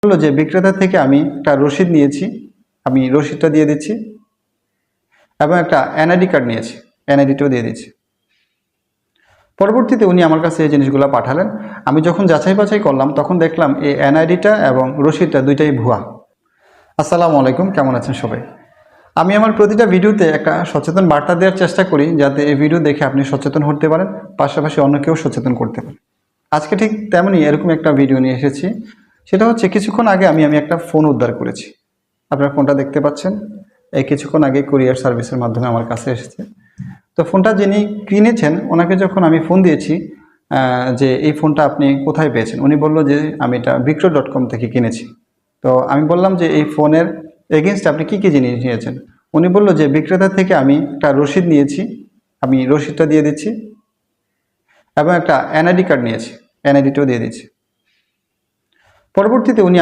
বললো যে বিক্রেতা থেকে আমি একটা রসিদ নিয়েছি, আমি রসিদটা দিয়ে দিচ্ছি, এবং একটা এনআইডি কার্ড নিয়েছি, এনআইডিটাও দিয়ে দিচ্ছি। পরবর্তীতে উনি আমার কাছে এই জিনিসগুলো পাঠালেন। আমি যখন যাচাই বাছাই করলাম তখন দেখলাম এই এনআইডিটা এবং রসিদটা দুইটাই ভুয়া। আসসালামু আলাইকুম, কেমন আছেন সবাই? আমি আমার প্রতিটা ভিডিওতে একটা সচেতন বার্তা দেওয়ার চেষ্টা করি, যাতে এই ভিডিও দেখে আপনি সচেতন হতে পারেন, পাশাপাশি অন্যকেও সচেতন করতে পারেন। আজকে ঠিক তেমনই এরকম একটা ভিডিও নিয়ে এসেছি। সেটা হচ্ছে কিছুক্ষণ আগে আমি একটা ফোন উদ্ধার করেছি। আপনার ফোনটা দেখতে পাচ্ছেন, এই কিছুক্ষণ আগে কুরিয়ার সার্ভিসের মাধ্যমে আমার কাছে এসেছে। তো ফোনটা যিনি কিনেছেন ওনাকে যখন আমি ফোন দিয়েছি যে এই ফোনটা আপনি কোথায় পেয়েছেন, উনি বলল যে আমি এটা বিক্রয়.com থেকে কিনেছি। তো আমি বললাম যে এই ফোনের এগেনস্টে আপনি কী কী জিনিস নিয়েছেন? উনি বলল যে বিক্রেতা থেকে আমি একটা রসিদ নিয়েছি, আমি রসিদটা দিয়ে দিচ্ছি, এবং একটা এনআইডি কার্ড নিয়েছি, এনআইডিটাও দিয়ে দিচ্ছি। পরবর্তীতে উনি